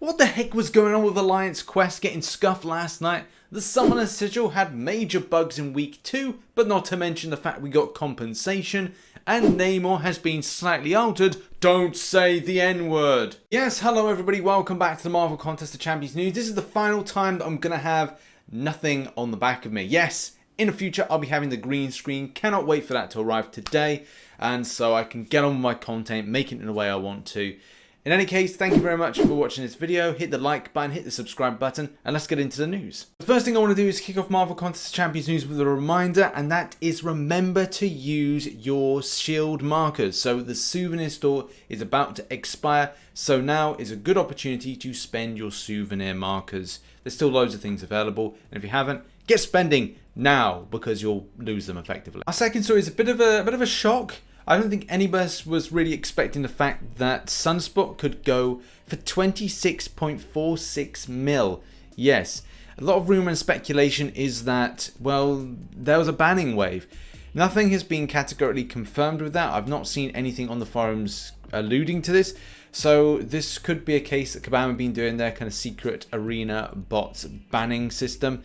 What the heck was going on with Alliance Quest getting scuffed last night? The Summoner Sigil had major bugs in week 2, but not to mention the fact we got compensation, and Namor has been slightly altered. Don't say the N-word. Yes, hello everybody, welcome back to the Marvel Contest of Champions news. This is the final time that I'm going to have nothing on the back of me. Yes, in the future I'll be having the green screen. Cannot wait for that to arrive today, and so I can get on with my content, make it in the way I want to. In any case, thank you very much for watching this video. Hit the like button, hit the subscribe button, and let's get into the news. The first thing I want to do is kick off Marvel Contest of Champions news with a reminder, and that is remember to use your shield markers. So the souvenir store is about to expire, so now is a good opportunity to spend your souvenir markers. There's still loads of things available, and if you haven't, get spending now because you'll lose them effectively. Our second story is a bit of a shock. I don't think any of us was really expecting the fact that Sunspot could go for 26.46 mil. Yes, a lot of rumour and speculation is that, well, there was a banning wave. Nothing has been categorically confirmed with that. I've not seen anything on the forums alluding to this. So this could be a case that Kabam have been doing their kind of secret arena bots banning system.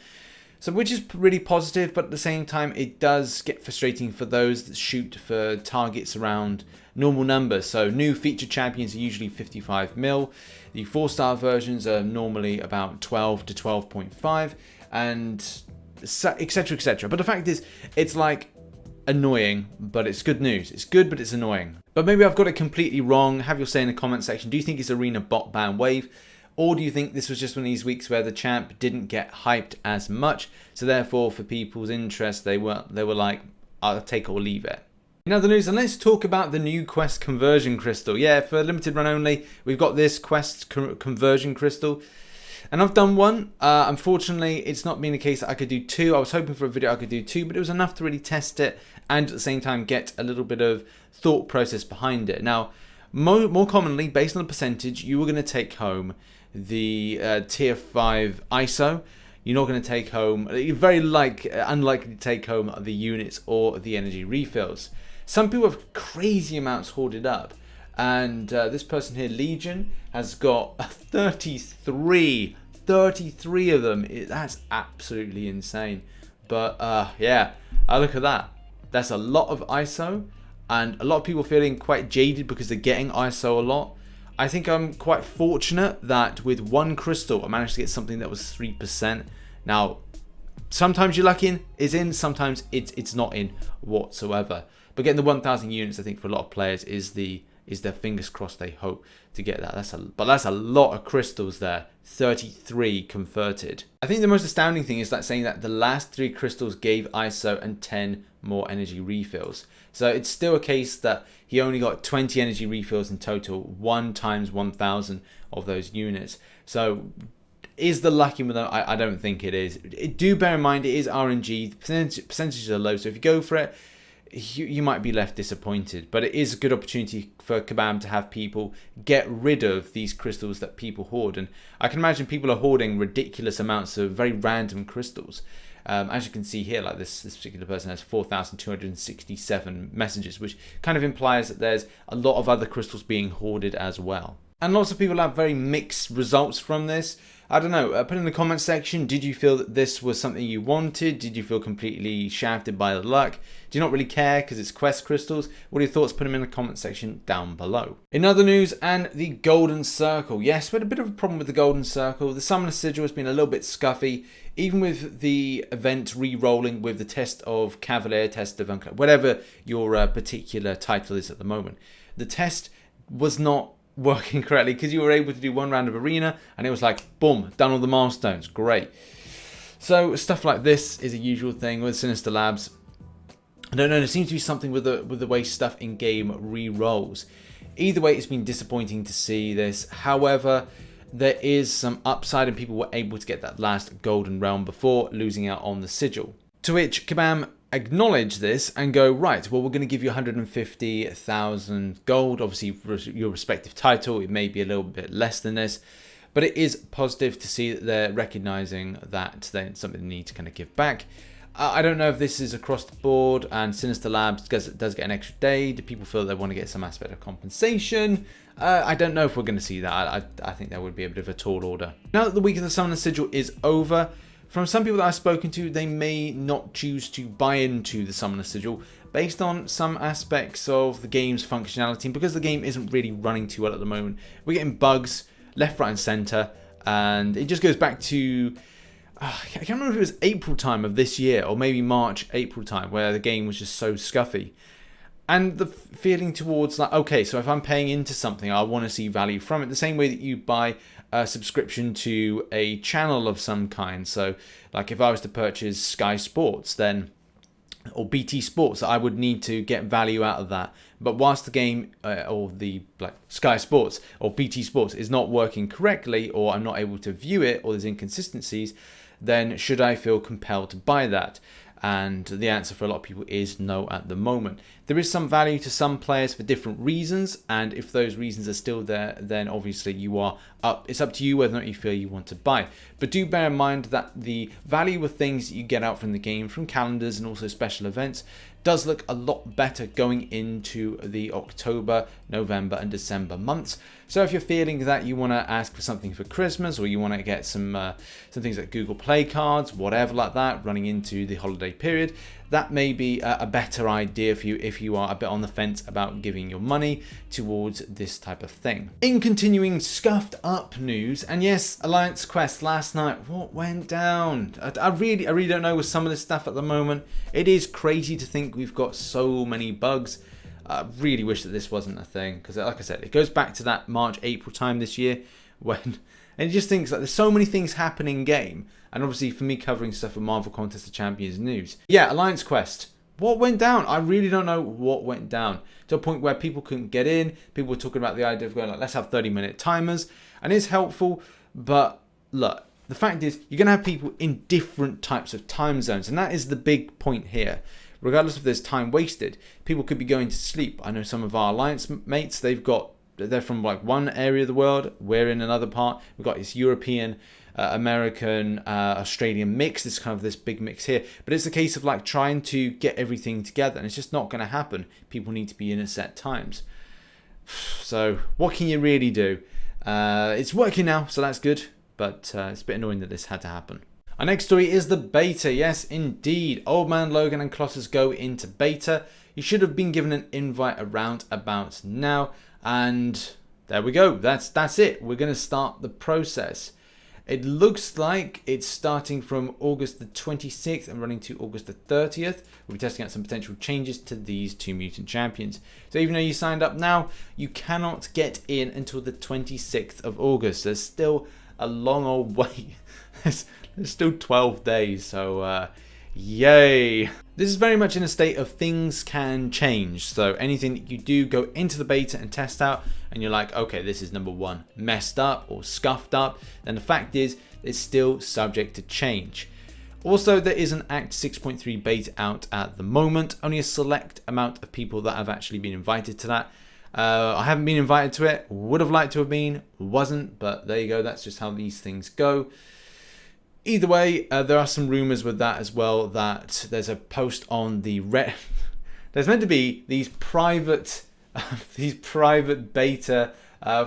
So which is really positive, but at the same time it does get frustrating for those that shoot for targets around normal numbers. So new featured champions are usually 55 mil. The 4-star versions are normally about 12 to 12.5 and etc, etc. But the fact is, it's like annoying, but it's good news. It's good, but it's annoying. But maybe I've got it completely wrong. Have your say in the comment section. Do you think it's arena bot ban wave? Or do you think this was just one of these weeks where the champ didn't get hyped as much, so therefore for people's interest they were like, I'll take or leave it. In other news, and let's talk about the new quest conversion crystal. Yeah, for a limited run only, we've got this quest conversion crystal, and I've done one. Unfortunately, it's not been the case that I could do two. I was hoping for a video I could do two, but it was enough to really test it and at the same time get a little bit of thought process behind it. Now, more commonly, based on the percentage, you were going to take home the tier 5 ISO. You're not going to take home, you're very unlikely to take home the units or the energy refills. Some people have crazy amounts hoarded up, and this person here, Legion, has got 33 of them. That's absolutely insane. But yeah, I look at that. That's a lot of ISO, and a lot of people feeling quite jaded because they're getting ISO a lot. I think I'm quite fortunate that with one crystal I managed to get something that was 3%. Now, sometimes your luck is in, sometimes it's not in whatsoever. But getting the 1,000 units, I think for a lot of players is their fingers crossed. They hope to get that. But that's a lot of crystals there. 33 converted. I think the most astounding thing is that saying that the last 3 crystals gave ISO and 10 more energy refills. So it's still a case that he only got 20 energy refills in total, 1 times 1,000 of those units. So is the lucky with them? I don't think it is. Do bear in mind it is RNG. The percentages are low, so if you go for it, you might be left disappointed. But it is a good opportunity for Kabam to have people get rid of these crystals that people hoard. And I can imagine people are hoarding ridiculous amounts of very random crystals. As you can see here, like this particular person has 4,267 messages, which kind of implies that there's a lot of other crystals being hoarded as well. And lots of people have very mixed results from this. I don't know, put in the comment section, did you feel that this was something you wanted? Did you feel completely shafted by the luck? Do you not really care because it's quest crystals? What are your thoughts? Put them in the comment section down below. In other news, and the Golden Circle. Yes, we had a bit of a problem with the Golden Circle. The Summoner Sigil has been a little bit scuffy, even with the event re-rolling with the test of Cavalier, test of whatever your particular title is at the moment. The test was not working correctly because you were able to do 1 round of arena and it was like boom, done all the milestones, great. So stuff like this is a usual thing with Sinister Labs. I don't know, there seems to be something with the way stuff in game re-rolls. Either way, it's been disappointing to see this. However, there is some upside and people were able to get that last golden realm before losing out on the sigil, to which Kabam acknowledge this and go, right, well, we're going to give you 150,000 gold. Obviously, for your respective title, it may be a little bit less than this, but it is positive to see that they're recognizing that there's something they need to kind of give back. I don't know if this is across the board and Sinister Labs does get an extra day. Do people feel they want to get some aspect of compensation? I don't know if we're going to see that. I think that would be a bit of a tall order. Now that the week of the Summoner Sigil is over, from some people that I've spoken to, they may not choose to buy into the Summoner Sigil based on some aspects of the game's functionality. And because the game isn't really running too well at the moment, we're getting bugs left, right and centre. And it just goes back to, I can't remember if it was April time of this year or maybe March, April time, where the game was just so scuffy. And the feeling towards like, okay, so if I'm paying into something, I want to see value from it. The same way that you buy a subscription to a channel of some kind. So like if I was to purchase Sky Sports, then, or BT Sports, I would need to get value out of that. But whilst the game or the like Sky Sports or BT Sports is not working correctly, or I'm not able to view it, or there's inconsistencies, then should I feel compelled to buy that? And the answer for a lot of people is no at the moment. There is some value to some players for different reasons, and if those reasons are still there, then obviously it's up to you whether or not you feel you want to buy. But do bear in mind that the value of things that you get out from the game, from calendars and also special events, does look a lot better going into the October, November and December months. So if you're feeling that you want to ask for something for Christmas, or you want to get some things like Google Play cards, whatever like that, running into the holiday period, that may be a better idea for you if you are a bit on the fence about giving your money towards this type of thing. In continuing scuffed up news, and yes, Alliance Quest last night, what went down? I really don't know with some of this stuff at the moment. It is crazy to think we've got so many bugs. I really wish that this wasn't a thing, because like I said, it goes back to that March, April time this year when, and it just thinks like there's so many things happening in game. And obviously for me covering stuff with Marvel Contest of Champions news. Yeah, Alliance Quest. What went down? I really don't know what went down. To a point where people couldn't get in. People were talking about the idea of going like, let's have 30-minute timers. And it's helpful, but look, the fact is you're going to have people in different types of time zones. And that is the big point here. Regardless if there's time wasted, people could be going to sleep. I know some of our Alliance mates, they're from like one area of the world. We're in another part. We've got this European, American, Australian mix. This kind of this big mix here. But it's a case of like trying to get everything together, and it's just not going to happen. People need to be in at set times. So what can you really do? It's working now, so that's good. But it's a bit annoying that this had to happen. Our next story is the beta. Yes, indeed. Old Man Logan and Colossus go into beta. You should have been given an invite around about now. And there we go. That's it. We're going to start the process. It looks like it's starting from August the 26th and running to August the 30th. We'll be testing out some potential changes to these two mutant champions. So even though you signed up now, you cannot get in until the 26th of August. There's still a long old way. There's still 12 days, so yay. This is very much in a state of things can change. So anything that you do go into the beta and test out, and you're like, okay, this is number one, messed up or scuffed up, then the fact is it's still subject to change. Also, there is an Act 6.3 beta out at the moment. Only a select amount of people that have actually been invited to that. I haven't been invited to it. Would have liked to have been, wasn't, but there you go. That's just how these things go. Either way, there are some rumors with that as well, that there's a post on the there's meant to be these private beta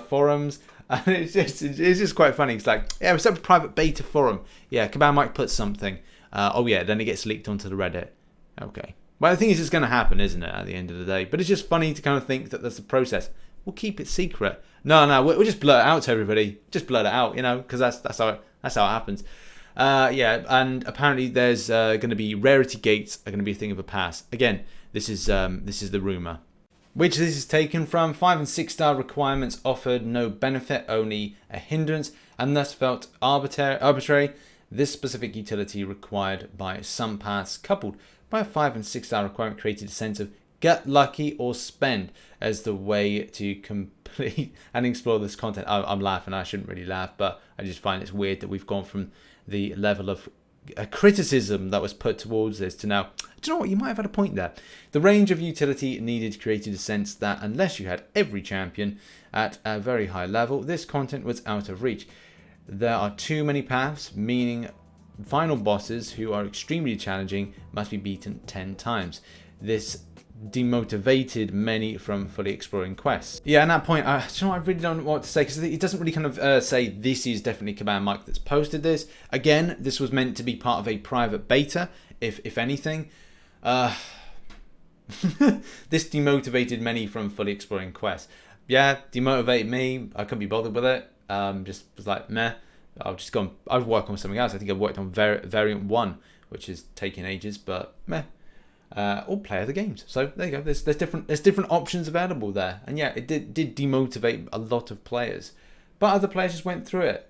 forums, and it's just quite funny. It's like, yeah, it's a private beta forum. Yeah, Kabam might put something. Oh yeah, then it gets leaked onto the Reddit. Okay. Well, the thing is, it's going to happen, isn't it, at the end of the day? But it's just funny to kind of think that that's the process. We'll keep it secret. No, we'll just blurt it out to everybody. Just blurt it out, you know, because that's how it happens. Yeah, and apparently there's going to be rarity gates are going to be a thing of the past. Again, this is the rumor. Which this is taken from. 5- and 6-star requirements offered no benefit, only a hindrance, and thus felt arbitrary. This specific utility required by some paths, coupled by a 5- and 6-star requirement, created a sense of get lucky or spend as the way to complete and explore this content. I'm laughing. I shouldn't really laugh, but I just find it's weird that we've gone from the level of criticism that was put towards this to now, do you know what, you might have had a point there. The range of utility needed created a sense that unless you had every champion at a very high level, this content was out of reach. There are too many paths, meaning final bosses, who are extremely challenging, must be beaten 10 times. This demotivated many from fully exploring quests. Yeah, at that point, I really don't know what to say, because it doesn't really kind of say this is definitely Kabam Mike that's posted this. Again, this was meant to be part of a private beta, if anything. This demotivated many from fully exploring quests. Yeah, demotivated me. I couldn't be bothered with it. Just was like, meh. I'll work on something else. I think I've worked on variant 1, which is taking ages, but meh. Or play other games. So there you go. There's different options available there. And yeah, it did demotivate a lot of players, but other players just went through it.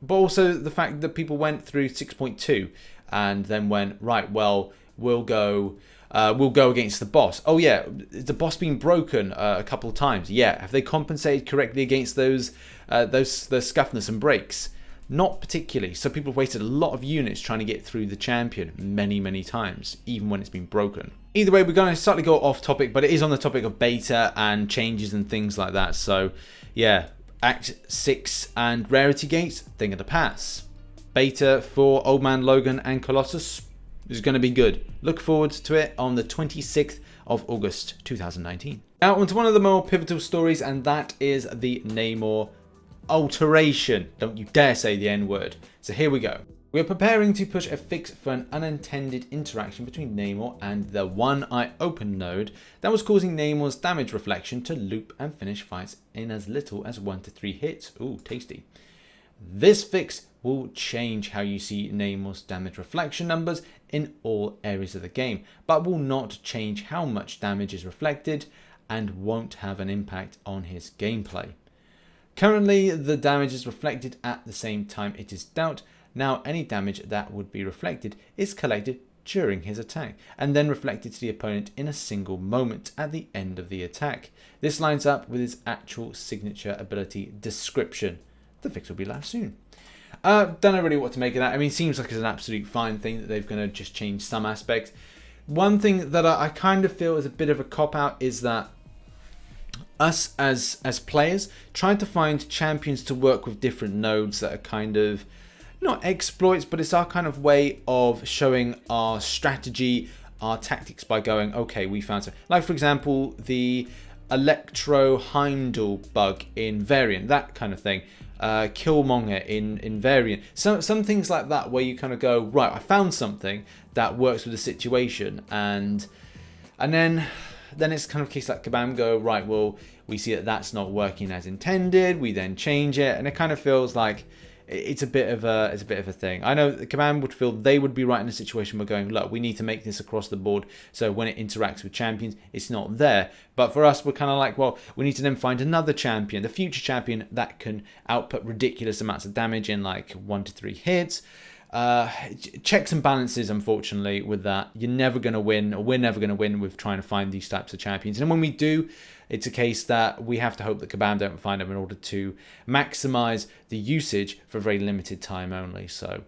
But also the fact that people went through 6.2 and then went, right, well, we'll go against the boss. Oh yeah, the boss being broken a couple of times. Yeah, have they compensated correctly against those scuffness and breaks? Not particularly. So people have wasted a lot of units trying to get through the champion many times, even when it's been broken. Either way, we're going to slightly go off topic, but it is on the topic of beta and changes and things like that. So yeah, Act 6 and Rarity Gates, thing of the past. Beta for Old Man Logan and Colossus is going to be good. Look forward to it on the 26th of August 2019. Now onto one of the more pivotal stories, and that is the Namor alteration. Don't you dare say the N-word. So here we go. We're preparing to push a fix for an unintended interaction between Namor and the One Eye Open node that was causing Namor's damage reflection to loop and finish fights in as little as 1 to 3 hits. Ooh, tasty. This fix will change how you see Namor's damage reflection numbers in all areas of the game, but will not change how much damage is reflected and won't have an impact on his gameplay. Currently, the damage is reflected at the same time it is dealt. Now, any damage that would be reflected is collected during his attack, and then reflected to the opponent in a single moment at the end of the attack. This lines up with his actual signature ability description. The fix will be live soon. Don't know really what to make of that. I mean, it seems like it's an absolute fine thing that they're going to just change some aspects. One thing that I kind of feel is a bit of a cop-out is that us as players trying to find champions to work with different nodes that are kind of not exploits, but it's our kind of way of showing our strategy, our tactics, by going, okay, we found some, like for example the Electro Heimdall bug in Variant, that kind of thing. Killmonger in Variant, some things like that, where you kind of go, right, I found something that works with the situation, and then it's kind of a case like Kabam go, right, well, we see that that's not working as intended, we then change it, and it kind of feels like it's a bit of a thing. I know Kabam would feel they would be right in a situation where going, look, we need to make this across the board, so when it interacts with champions, it's not there. But for us, we're kind of like, well, we need to then find another champion, the future champion that can output ridiculous amounts of damage in like 1 to 3 hits. Checks and balances, unfortunately, with that. You're never going to win, or we're never going to win with trying to find these types of champions. And when we do, it's a case that we have to hope that Kabam don't find them in order to maximize the usage for a very limited time only. So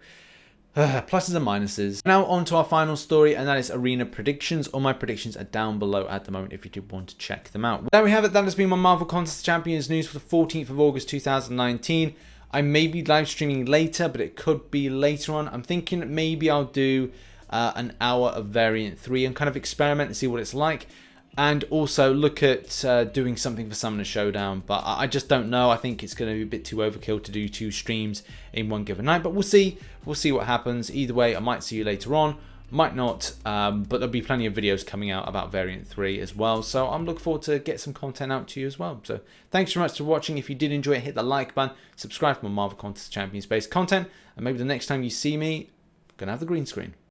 pluses and minuses. Now on to our final story, and that is arena predictions. All my predictions are down below at the moment if you did want to check them out. There we have it. That has been my Marvel Contest Champions news for the 14th of August 2019. I may be live streaming later, but it could be later on. I'm thinking maybe I'll do an hour of Variant 3 and kind of experiment and see what it's like. And also look at doing something for Summoner Showdown. But I just don't know. I think it's going to be a bit too overkill to do 2 streams in one given night. But we'll see. We'll see what happens. Either way, I might see you later on. Might not, but there'll be plenty of videos coming out about Variant 3 as well. So I'm looking forward to get some content out to you as well. So thanks very much for watching. If you did enjoy it, hit the like button, subscribe for more Marvel Contest Champions based content, and maybe the next time you see me, I'm going to have the green screen.